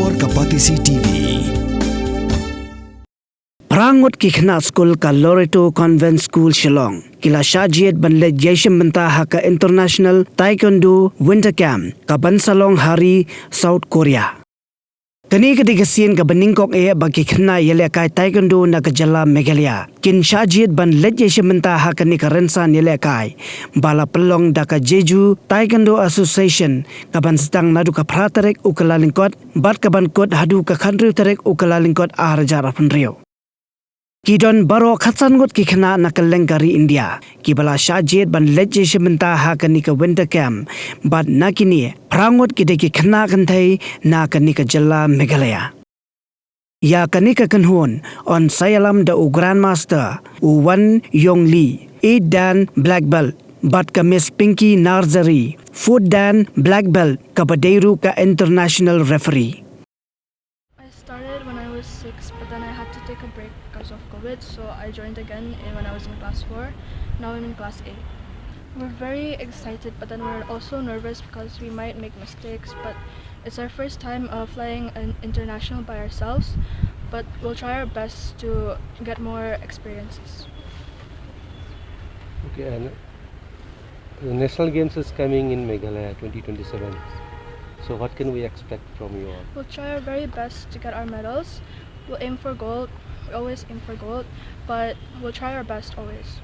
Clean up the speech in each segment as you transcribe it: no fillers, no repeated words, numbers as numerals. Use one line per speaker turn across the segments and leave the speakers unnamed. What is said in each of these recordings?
Bor Kapatisi TV.
Ngut ki Khynnah Skul ka Loreto Convent School Shillong. Kila Shajiet banle Jaisham Banta haka International Taekwondo Winter Camp ka Bansalong Hari South Korea. Kani kedigasian ka beningkok bagi Khynnah yele kai Taekwondo na kajala Meghalaya. Kin Shajiet ban le Jaisham Banta haka ni ka rensan yele kai. Bala pelong da ka Jeju Taekwondo Association ka banstang nadu ka pratarek ukalalingkot bat ka bankot hadu ka country tarek ukalalingkot ahrajar penrio. Kidon baro khatsan ngut ki Khynnah na kalengkari India. Kibala Shajiet ban leje shimenta ha kani ka winter camp. But nakini prangut ki deki Khynnah kanthai na kani ka jalla Meghalaya. Ya kani ka kanhon on sayalam da u grandmaster u wan yong li 8 dan black belt. But ka Miss Pinky Narzari 4 dan black belt ka Badeiru ka international referee.
I started when I was 6, but then I had to take a break because of COVID, so I joined again when I was in class 4. Now I'm in class 8. We're very excited, but then we're also nervous because we might make mistakes, but it's our first time flying an international by ourselves, but we'll try our best to get more experiences.
Okay, and the National Games is coming in Meghalaya 2027. So what can we expect from you all?
We'll try our very best to get our medals. We'll aim for gold. We always aim for gold, but we'll try our best always.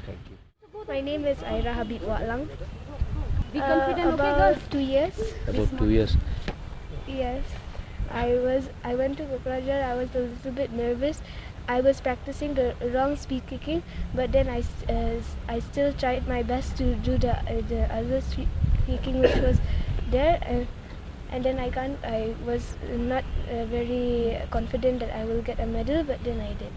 Thank you.
My name is Aira Habib Watlang.
Be confident, okay,
About
girls?
2 years.
About 2 years.
Yes. I went to Kokrajar. I was a little bit nervous. I was practicing the wrong speed kicking, but then I still tried my best to do the other speed kicking which was there, and then I was not very confident that I will get a medal, but then I did.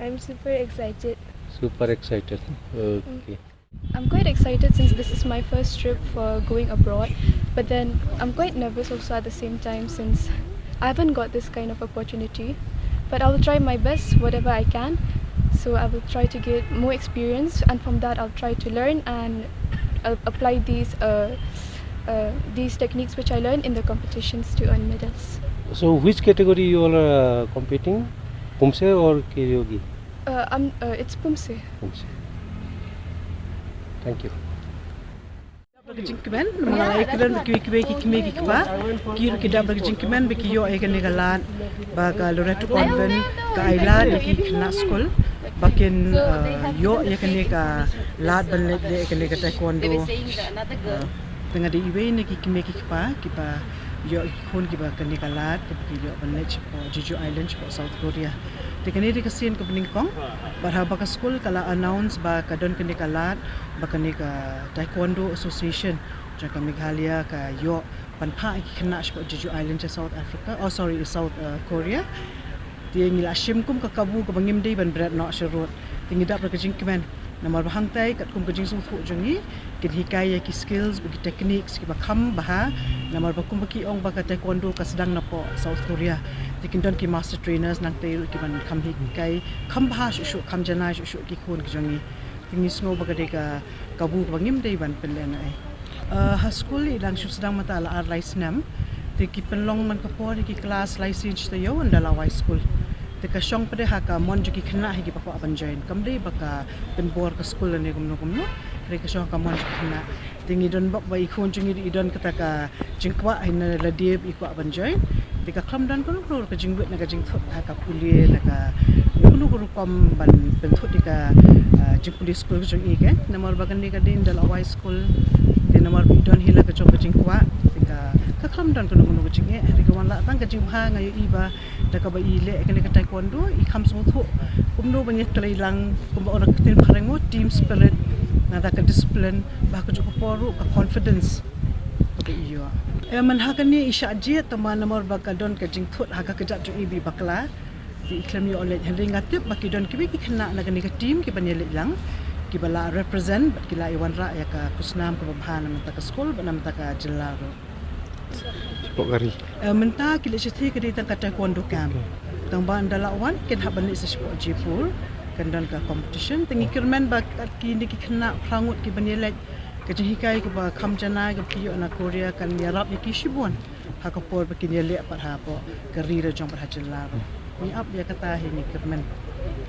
I'm super excited.
Super excited. Okay.
I'm quite excited since this is my first trip for going abroad, but then I'm quite nervous also at the same time since I haven't got this kind of opportunity. But I will try my best, whatever I can. So I will try to get more experience, and from that I'll try to learn and apply these techniques which I learned in the competitions to earn medals.
So which category you all are competing? Pumse or kyogi?
It's Pumse.
Pumse. Thank you.
Jingkemen mengalai keren beki kba kiro kita berjingkemen beki yo ai kene galan baga Loreto Convent ka aila beki Khynnah Skul bakin yo ai kene ka lat banle de kene ka taekwondo dengan di iwe ne ki kba kiba yo khon kiba kene ka lat beki yo banle chipo Jeju Island chipo South Korea tekene di kasin ko beningkong barha ka school kala announce ba kadon kene ka lat bakani ka Taekwondo Association jaka Meghalaya ka yo panpa Khynnah chipo Jeju Island cha South Africa South Korea dia ngila shim kum ka kabu ka bangim dei ban berat no shurut tingida pra ka jingkemen namar bahang tai kat kum ka jing su thu jongi kin hikaya ki skills bagi techniques ki bakham baha namar bakum baki ong ba ka taekwondo ka sedang napo South Korea tikin don ki master trainers nang te ki ban kham hikai kham baha shu kham jana shu ki khon ki jongi tingi snow baga de ka kabu bangim dei ban penlen ai ha school ilang shu sedang mata la ar license tiki penlong man ka por ki class license te yo andala high school tika shong pade ha ka mon ki Khynnah hi ki pa ko aban join kamde baka pen bor ka school ne gumno re ka shong ka mon ki Khynnah tingi don bak ba ikhon jingi di don kata ka jingkwa hina la die i ko aban join tika kham dan ko ka jingwet na ka jingthot ha ka pulie na ka nu ko kom ban pen thot tika jing police school jong i ke namor bagan ni ka din dal high school ke namor bi don hila ka jong ka jingkwa tika ka kham dan ko nu ko jinge ri ka wan la tang ka jing ha ngayo iba da ka ba ile kene ka taekwondo I kham so thu kumno bang tlai lang kum ora tin pharengo team spirit na da ka discipline ba ka joko poru ka confidence ka iyo man ha kan ni isha je taman namor ba ka don ka jing thot ha ka jap jo ibi bakla di iklam yo ole ringa tip ba ki don ki ki Khynnah na ka team ki ban yele lang ki bala represent ba ki la iwan ra ya ka kusnam ka babhan nam ta ka school ba nam ta ka jilla ro
Pokari.
Menta kila cerita ke dia tangkat taekwondo camp. Tang ban dalawan ken ha ban isa sport jipur kan dan ka competition tingi kirmen ba ki ni ki Khynnah prangut ki ban yele kajing hikai ke ba kham jana ke piyo na Korea kan yarap yaki shibon ha ka por bakin ya le par ha po karira jong par hajela ni up ya kata hi ni kermen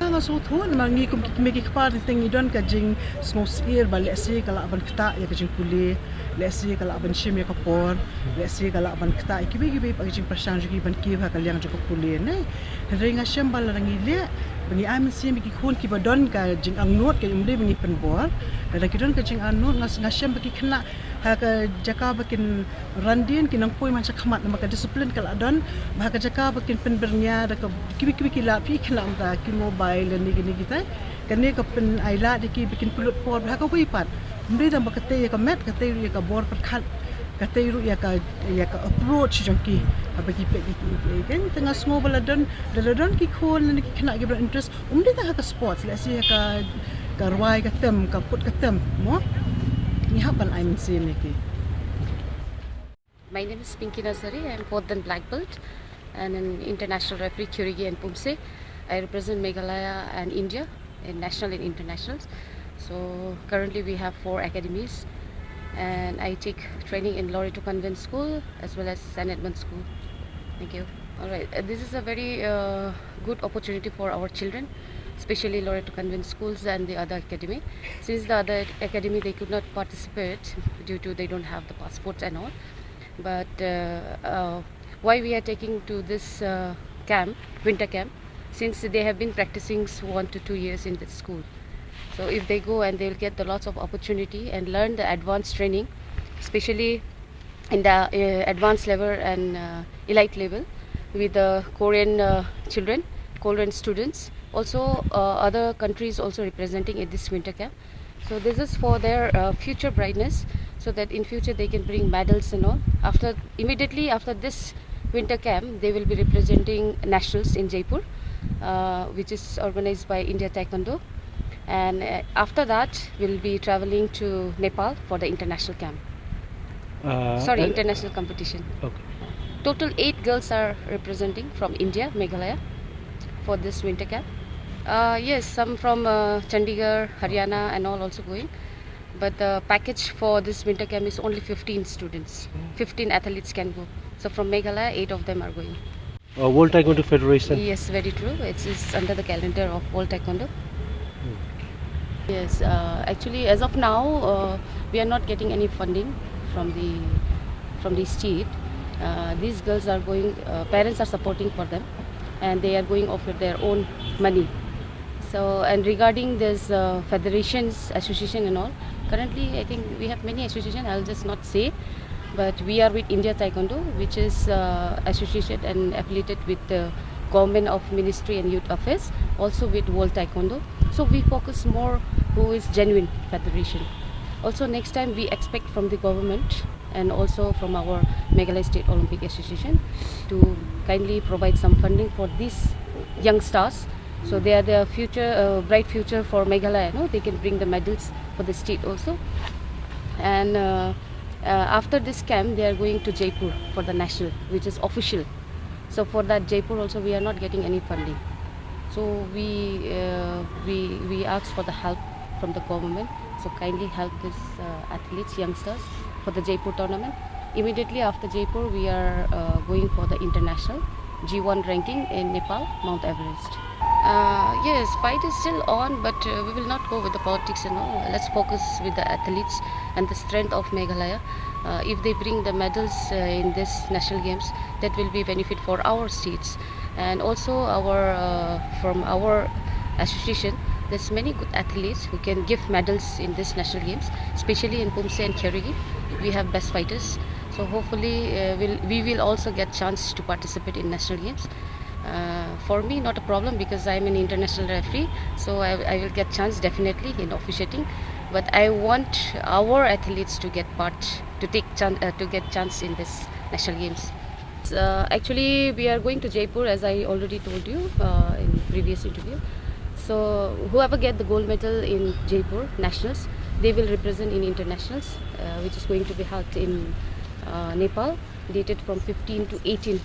nga so thon mangi kum ki me ki khpar ting idon kajing smos ir ba le si kala ban kta ya kajing kuli le si kala ban shim ya ka por le si kala ban kta ki be pa kajing prasang ki ban ki ha kalyang jo kuli ne ringa shem bal rangi le bani am sim ki khun ki badon ka jing ang not ke umde bani pen bor da ki don ka jing ang not ngas ngasem baki khna ha ka jaka bakin randin ki nang poi man khmat na ka disiplin kala don ba ka jaka bakin pen bernya da ka ki la pi khlam da ki mobile ni kita kan ni ka pen aila de ki bikin pulut por ha ka hui pat umde da ba ka te ka met ka te ka bor per khat ka te ru ya ka approach jong ki bagi pe ki kan tengah semua baladon ki khon ni ki kena ki interest umde ta ka sports la si ka rwai ka tem ka put ka tem mo ni hapan I'm seeing ki.
My name is Pinky Nazari. I am fourth and black belt and an international referee Kyrigi and Pumse. I represent Meghalaya and India in national and internationals. So currently we have 4 academies and I take training in Loreto Convent School as well as St. Edmund School. Thank you. Alright, this is a very good opportunity for our children, especially Loreto Convent schools and the other academy. Since the other academy they could not participate due to they don't have the passports and all. But why we are taking to this camp, winter camp, since they have been practicing 1 to 2 years in this school. So if they go and they'll get the lots of opportunity and learn the advanced training, especially in the advanced level and elite level with the Korean children, Korean students, also other countries also representing in this winter camp. So this is for their future brightness, so that in future they can bring medals and all. Immediately after this winter camp, they will be representing nationals in Jaipur, which is organized by India Taekwondo. And after that, we'll be traveling to Nepal for the international camp. International competition.
Okay.
Total 8 girls are representing from India, Meghalaya, for this winter camp. Yes, some from Chandigarh, Haryana and all also going. But the package for this winter camp is only 15 students. 15 athletes can go. So from Meghalaya, 8 of them are going.
World Taekwondo Federation?
Yes, very true. It's under the calendar of World Taekwondo. Yes, actually as of now we are not getting any funding from the state. These girls are going, parents are supporting for them and they are going off with their own money. So, and regarding this federations, association and all, currently I think we have many associations, I'll just not say, but we are with India Taekwondo, which is associated and affiliated with the Government of Ministry and Youth Affairs, also with World Taekwondo. So we focus more who is genuine federation. Also next time we expect from the government and also from our Meghalaya State Olympic Association to kindly provide some funding for these young stars. So they are the future, bright future for Meghalaya. No? They can bring the medals for the state also. And after this camp, they are going to Jaipur for the national, which is official. So for that Jaipur also we are not getting any funding. So we ask for the help from the government. So kindly help these athletes, youngsters for the Jaipur tournament. Immediately after Jaipur, we are going for the international G1 ranking in Nepal, Mount Everest. Yes, fight is still on, but we will not go with the politics and all. Let's focus with the athletes and the strength of Meghalaya. If they bring the medals in this national games, that will be benefit for our states. And also from our association, there's many good athletes who can give medals in this national games, especially in Pumse and Khynnah. We have best fighters. So hopefully we will also get chance to participate in national games. For me, not a problem because I'm an international referee, so I will get chance definitely in officiating. But I want our athletes to get get chance in this national games. Actually, we are going to Jaipur, as I already told you in previous interview. So whoever get the gold medal in Jaipur nationals, they will represent in internationals, which is going to be held in Nepal, dated from 15 to 18.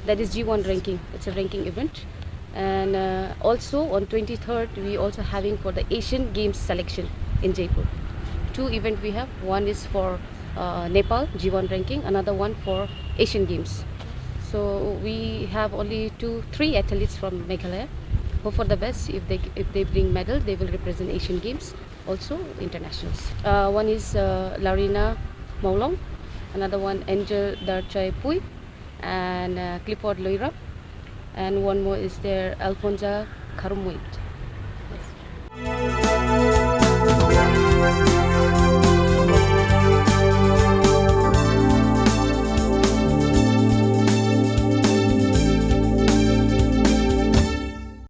That is G1 ranking. It's a ranking event. And also on 23rd, we also having for the Asian Games selection in Jaipur two events we have. One is for Nepal G1 ranking, another one for Asian Games. So we have only 3 athletes from Meghalaya. Hope for the best. If they bring medal, they will represent Asian Games, also internationals. One is Larina Maulong, another one Angel Darchai Pui, and Clifford Loirap, and one more is there Alfonso Karumuit.